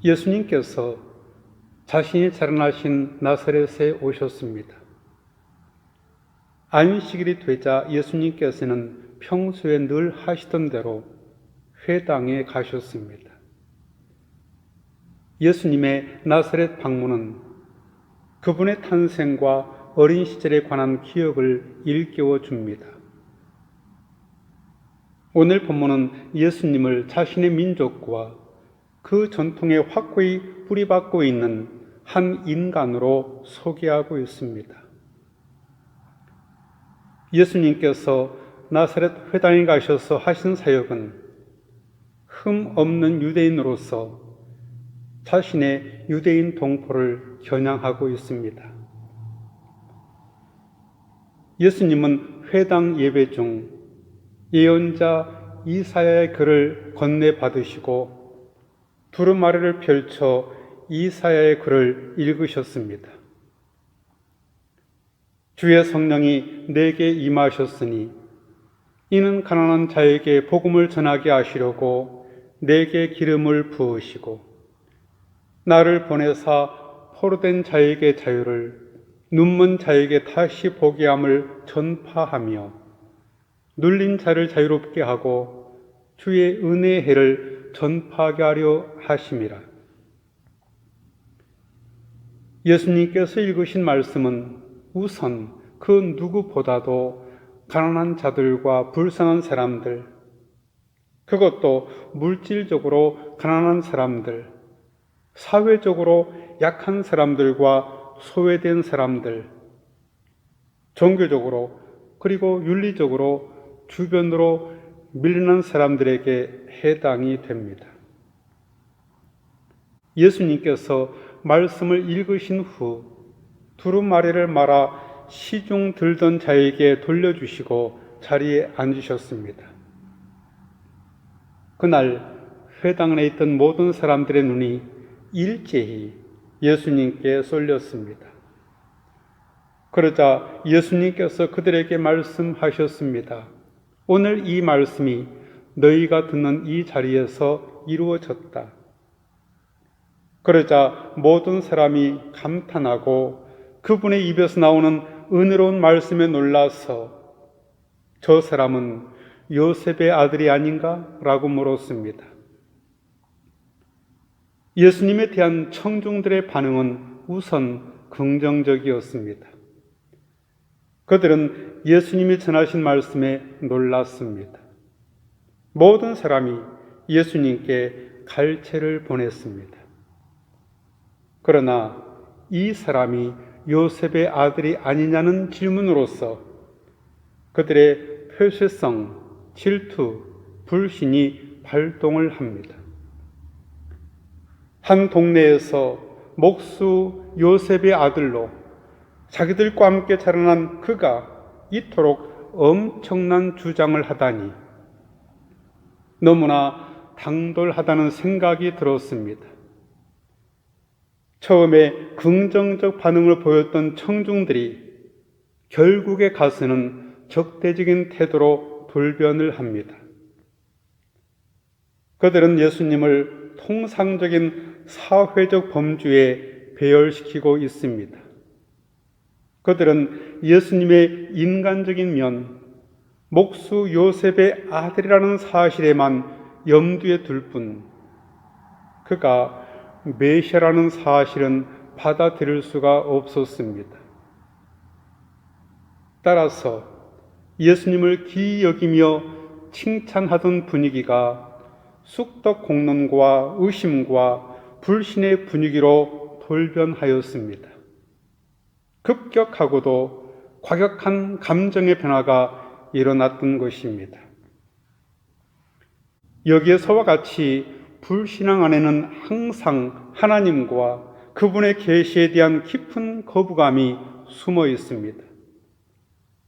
예수님께서 자신이 자라나신 나사렛에 오셨습니다. 안식일이 되자 예수님께서는 평소에 늘 하시던 대로 회당에 가셨습니다. 예수님의 나사렛 방문은 그분의 탄생과 어린 시절에 관한 기억을 일깨워 줍니다. 오늘 본문은 예수님을 자신의 민족과 그 전통에 확고히 뿌리박고 있는 한 인간으로 소개하고 있습니다. 예수님께서 나사렛 회당에 가셔서 하신 사역은 흠 없는 유대인으로서 자신의 유대인 동포를 겨냥하고 있습니다. 예수님은 회당 예배 중 예언자 이사야의 글을 건네받으시고 두루마리를 펼쳐 이사야의 글을 읽으셨습니다. 주의 성령이 내게 임하셨으니 이는 가난한 자에게 복음을 전하게 하시려고 내게 기름을 부으시고 나를 보내사 포로된 자에게 자유를 눈먼 자에게 다시 보게 함을 전파하며 눌린 자를 자유롭게 하고 주의 은혜의 해를 전파하게 하려 하심이라. 예수님께서 읽으신 말씀은 우선 그 누구보다도 가난한 자들과 불쌍한 사람들, 그것도 물질적으로 가난한 사람들, 사회적으로 약한 사람들과 소외된 사람들, 종교적으로 그리고 윤리적으로 주변으로 밀려난 사람들에게 해당이 됩니다. 예수님께서 말씀을 읽으신 후 두루마리를 말아 시중 들던 자에게 돌려주시고 자리에 앉으셨습니다. 그날 회당 안에 있던 모든 사람들의 눈이 일제히 예수님께 쏠렸습니다. 그러자 예수님께서 그들에게 말씀하셨습니다. 오늘 이 말씀이 너희가 듣는 이 자리에서 이루어졌다. 그러자 모든 사람이 감탄하고 그분의 입에서 나오는 은혜로운 말씀에 놀라서 저 사람은 요셉의 아들이 아닌가? 라고 물었습니다. 예수님에 대한 청중들의 반응은 우선 긍정적이었습니다. 그들은 예수님이 전하신 말씀에 놀랐습니다. 모든 사람이 예수님께 갈채를 보냈습니다. 그러나 이 사람이 요셉의 아들이 아니냐는 질문으로서 그들의 폐쇄성, 질투, 불신이 발동을 합니다. 한 동네에서 목수 요셉의 아들로 자기들과 함께 자라난 그가 이토록 엄청난 주장을 하다니 너무나 당돌하다는 생각이 들었습니다. 처음에 긍정적 반응을 보였던 청중들이 결국에 가서는 적대적인 태도로 돌변을 합니다. 그들은 예수님을 통상적인 사회적 범주에 배열시키고 있습니다. 그들은 예수님의 인간적인 면, 목수 요셉의 아들이라는 사실에만 염두에 둘 뿐, 그가 메시아라는 사실은 받아들일 수가 없었습니다. 따라서 예수님을 기이 여기며 칭찬하던 분위기가 쑥덕공론과 의심과 불신의 분위기로 돌변하였습니다. 급격하고도 과격한 감정의 변화가 일어났던 것입니다. 여기에서와 같이 불신앙 안에는 항상 하나님과 그분의 계시에 대한 깊은 거부감이 숨어 있습니다.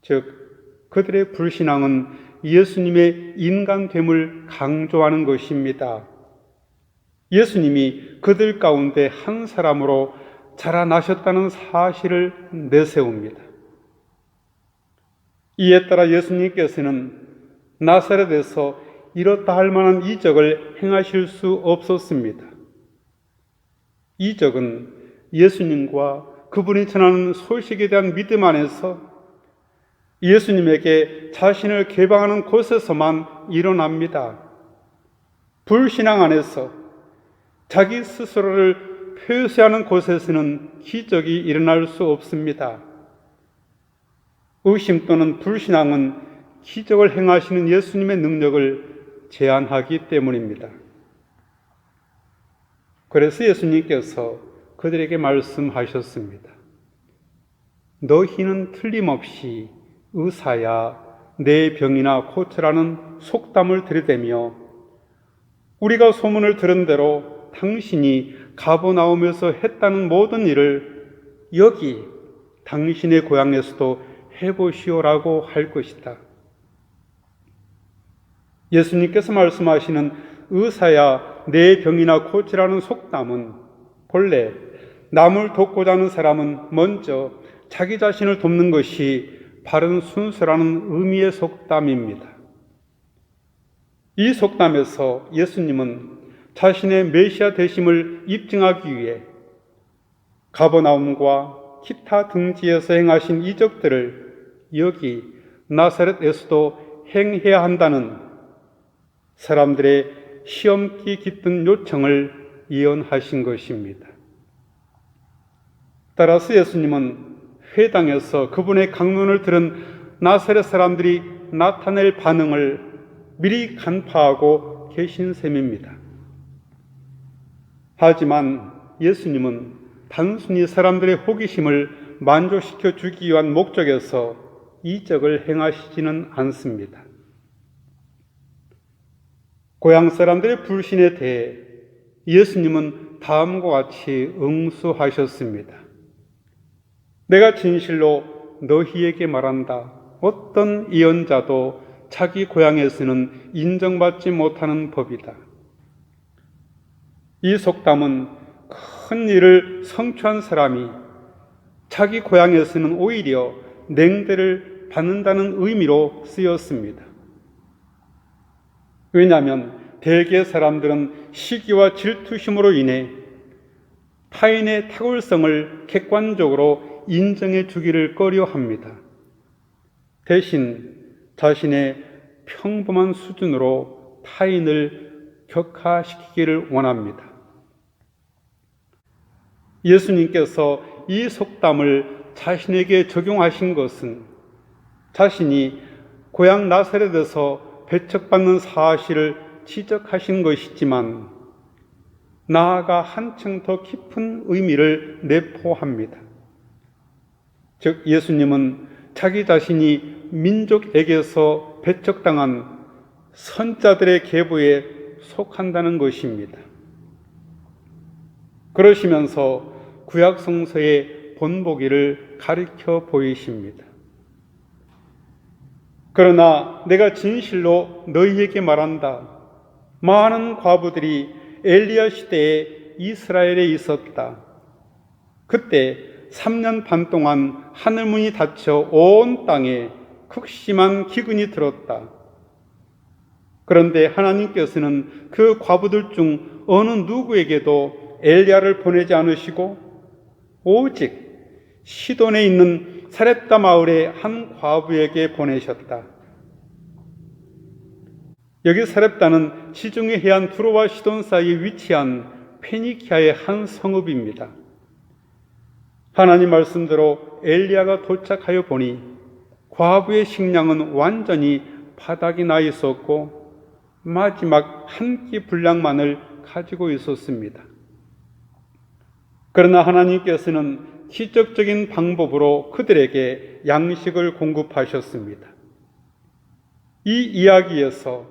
즉, 그들의 불신앙은 예수님의 인간됨을 강조하는 것입니다. 예수님이 그들 가운데 한 사람으로 자라나셨다는 사실을 내세웁니다. 이에 따라 예수님께서는 나사렛에서 이렇다 할 만한 이적을 행하실 수 없었습니다. 이적은 예수님과 그분이 전하는 소식에 대한 믿음 안에서 예수님에게 자신을 개방하는 곳에서만 일어납니다. 불신앙 안에서 자기 스스로를 표시하는 곳에서는 기적이 일어날 수 없습니다. 의심 또는 불신앙은 기적을 행하시는 예수님의 능력을 제한하기 때문입니다. 그래서 예수님께서 그들에게 말씀하셨습니다. 너희는 틀림없이 의사야 내 병이나 고쳐라는 속담을 들이대며 우리가 소문을 들은 대로 당신이 가버나움에서 했다는 모든 일을 여기 당신의 고향에서도 해보시오라고 할 것이다. 예수님께서 말씀하시는 의사야 내 병이나 고치라는 속담은 본래 남을 돕고자 하는 사람은 먼저 자기 자신을 돕는 것이 바른 순서라는 의미의 속담입니다. 이 속담에서 예수님은 자신의 메시아 되심을 입증하기 위해 가버나움과 기타 등지에서 행하신 이적들을 여기 나사렛에서도 행해야 한다는 사람들의 시험기 깃든 요청을 이언하신 것입니다. 따라서 예수님은 회당에서 그분의 강론을 들은 나사렛 사람들이 나타낼 반응을 미리 간파하고 계신 셈입니다. 하지만 예수님은 단순히 사람들의 호기심을 만족시켜 주기 위한 목적에서 이적을 행하시지는 않습니다. 고향 사람들의 불신에 대해 예수님은 다음과 같이 응수하셨습니다. 내가 진실로 너희에게 말한다. 어떤 예언자도 자기 고향에서는 인정받지 못하는 법이다. 이 속담은 큰 일을 성취한 사람이 자기 고향에서는 오히려 냉대를 받는다는 의미로 쓰였습니다. 왜냐하면 대개 사람들은 시기와 질투심으로 인해 타인의 탁월성을 객관적으로 인정해 주기를 꺼려합니다. 대신 자신의 평범한 수준으로 타인을 격하시키기를 원합니다. 예수님께서 이 속담을 자신에게 적용하신 것은 자신이 고향 나사렛에서 배척받는 사실을 지적하신 것이지만 나아가 한층 더 깊은 의미를 내포합니다. 즉 예수님은 자기 자신이 민족에게서 배척당한 선자들의 계보에 속한다는 것입니다. 그러시면서 구약 성서의 본보기를 가리켜 보이십니다. 그러나 내가 진실로 너희에게 말한다. 많은 과부들이 엘리야 시대에 이스라엘에 있었다. 그때 3년 반 동안 하늘문이 닫혀 온 땅에 극심한 기근이 들었다. 그런데 하나님께서는 그 과부들 중 어느 누구에게도 엘리야를 보내지 않으시고 오직 시돈에 있는 사렙다 마을의 한 과부에게 보내셨다. 여기 사렙다는 지중해 해안 두로와 시돈 사이에 위치한 페니키아의 한 성읍입니다. 하나님 말씀대로 엘리야가 도착하여 보니 과부의 식량은 완전히 바닥이 나 있었고 마지막 한 끼 분량만을 가지고 있었습니다. 그러나 하나님께서는 기적적인 방법으로 그들에게 양식을 공급하셨습니다. 이 이야기에서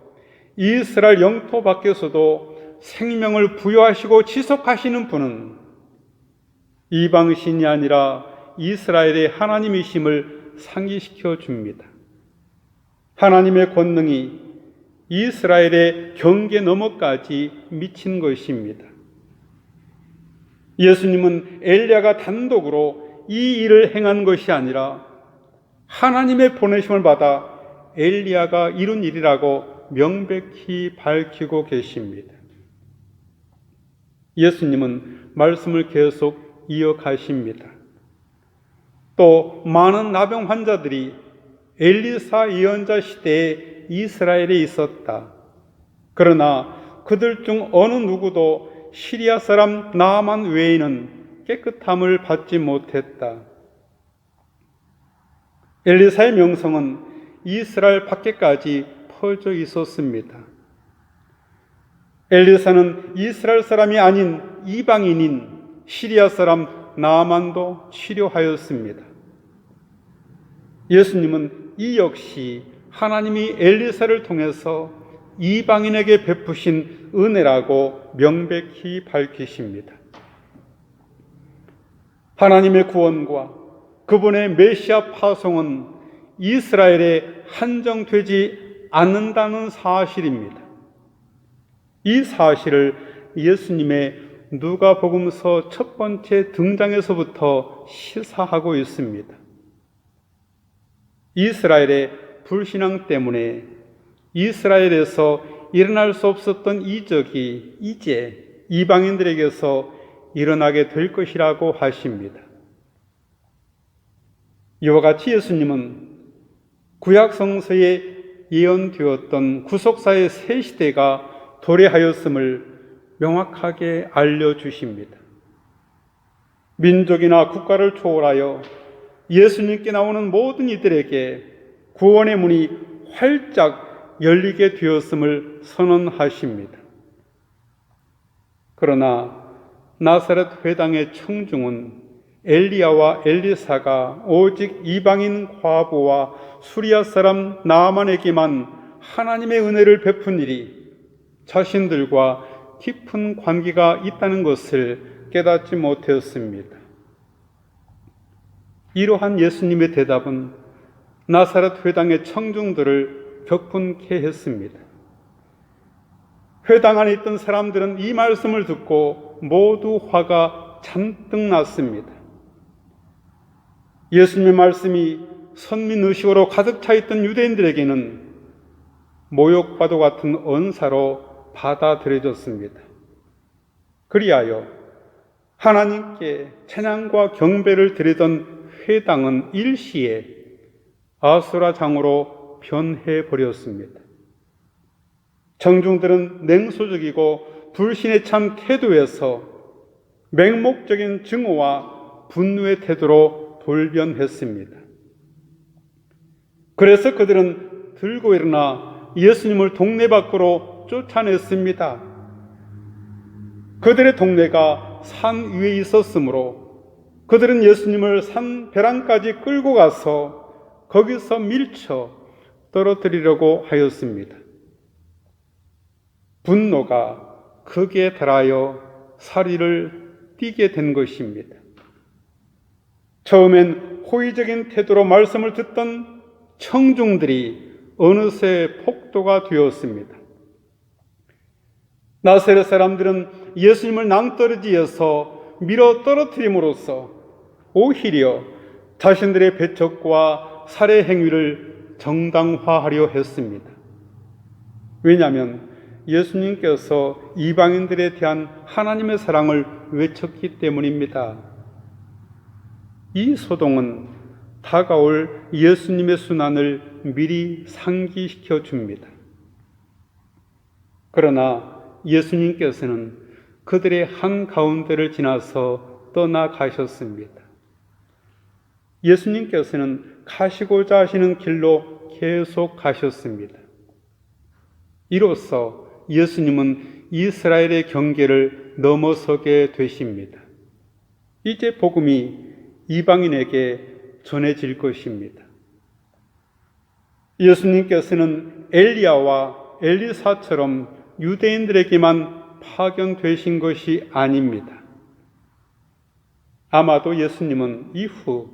이스라엘 영토 밖에서도 생명을 부여하시고 지속하시는 분은 이방신이 아니라 이스라엘의 하나님이심을 상기시켜 줍니다. 하나님의 권능이 이스라엘의 경계 너머까지 미친 것입니다. 예수님은 엘리야가 단독으로 이 일을 행한 것이 아니라 하나님의 보내심을 받아 엘리야가 이룬 일이라고 명백히 밝히고 계십니다. 예수님은 말씀을 계속 이어가십니다. 또 많은 나병 환자들이 엘리사 예언자 시대에 이스라엘에 있었다. 그러나 그들 중 어느 누구도 시리아 사람 나아만 외에는 깨끗함을 받지 못했다. 엘리사의 명성은 이스라엘 밖에까지 퍼져 있었습니다. 엘리사는 이스라엘 사람이 아닌 이방인인 시리아 사람 나아만도 치료하였습니다. 예수님은 이 역시 하나님이 엘리사를 통해서 이방인에게 베푸신 은혜라고 명백히 밝히십니다. 하나님의 구원과 그분의 메시아 파송은 이스라엘에 한정되지 않는다는 사실입니다. 이 사실을 예수님의 누가복음서 첫 번째 등장에서부터 시사하고 있습니다. 이스라엘의 불신앙 때문에 이스라엘에서 일어날 수 없었던 이적이 이제 이방인들에게서 일어나게 될 것이라고 하십니다. 이와 같이 예수님은 구약 성서에 예언되었던 구속사의 새 시대가 도래하였음을 명확하게 알려주십니다. 민족이나 국가를 초월하여 예수님께 나오는 모든 이들에게 구원의 문이 활짝 열리게 되었음을 선언하십니다. 그러나 나사렛 회당의 청중은 엘리야와 엘리사가 오직 이방인 과부와 수리아 사람 나아만에게만 하나님의 은혜를 베푼 일이 자신들과 깊은 관계가 있다는 것을 깨닫지 못했습니다. 이러한 예수님의 대답은 나사렛 회당의 청중들을 격분케 했습니다. 회당 안에 있던 사람들은 이 말씀을 듣고 모두 화가 잔뜩 났습니다. 예수님의 말씀이 선민의식으로 가득 차 있던 유대인들에게는 모욕과도 같은 언사로 받아들여졌습니다. 그리하여 하나님께 찬양과 경배를 드리던 회당은 일시에 아수라장으로 변해버렸습니다. 청중들은 냉소적이고 불신에 찬 태도에서 맹목적인 증오와 분노의 태도로 돌변했습니다. 그래서 그들은 들고 일어나 예수님을 동네 밖으로 쫓아냈습니다. 그들의 동네가 산 위에 있었으므로 그들은 예수님을 산 배란까지 끌고 가서 거기서 밀쳐 떨어뜨리려고 하였습니다. 분노가 극에 달하여 사리를 띠게 된 것입니다. 처음엔 호의적인 태도로 말씀을 듣던 청중들이 어느새 폭도가 되었습니다. 나사렛 사람들은 예수님을 낭떠러지에서 밀어 떨어뜨림으로써 오히려 자신들의 배척과 살해 행위를 정당화하려 했습니다. 왜냐하면 예수님께서 이방인들에 대한 하나님의 사랑을 외쳤기 때문입니다. 이 소동은 다가올 예수님의 순환을 미리 상기시켜 줍니다. 그러나 예수님께서는 그들의 한가운데를 지나서 떠나가셨습니다. 예수님께서는 가시고자 하시는 길로 계속 가셨습니다. 이로써 예수님은 이스라엘의 경계를 넘어서게 되십니다. 이제 복음이 이방인에게 전해질 것입니다. 예수님께서는 엘리야와 엘리사처럼 유대인들에게만 파견되신 것이 아닙니다. 아마도 예수님은 이후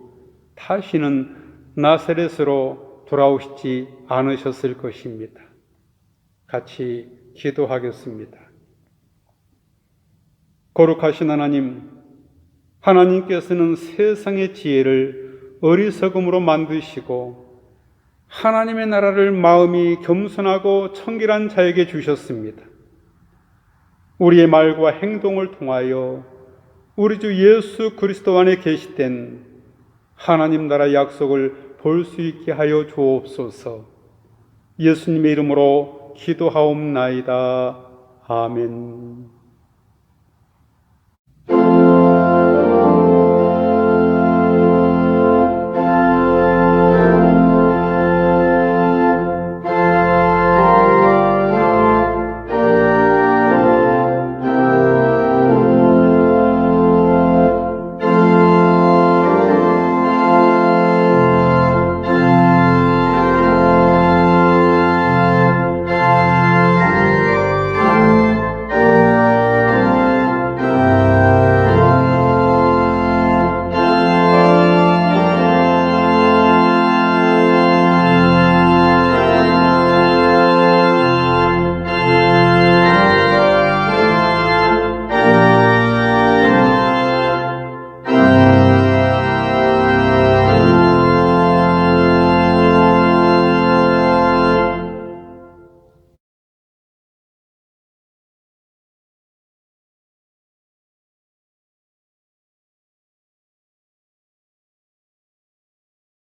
다시는 나사렛으로 돌아오시지 않으셨을 것입니다. 같이 기도하겠습니다. 거룩하신 하나님, 하나님께서는 세상의 지혜를 어리석음으로 만드시고 하나님의 나라를 마음이 겸손하고 청결한 자에게 주셨습니다. 우리의 말과 행동을 통하여 우리 주 예수 그리스도 안에 계시된 하나님 나라의 약속을 볼 수 있게 하여 주옵소서. 예수님의 이름으로 기도하옵나이다. 아멘.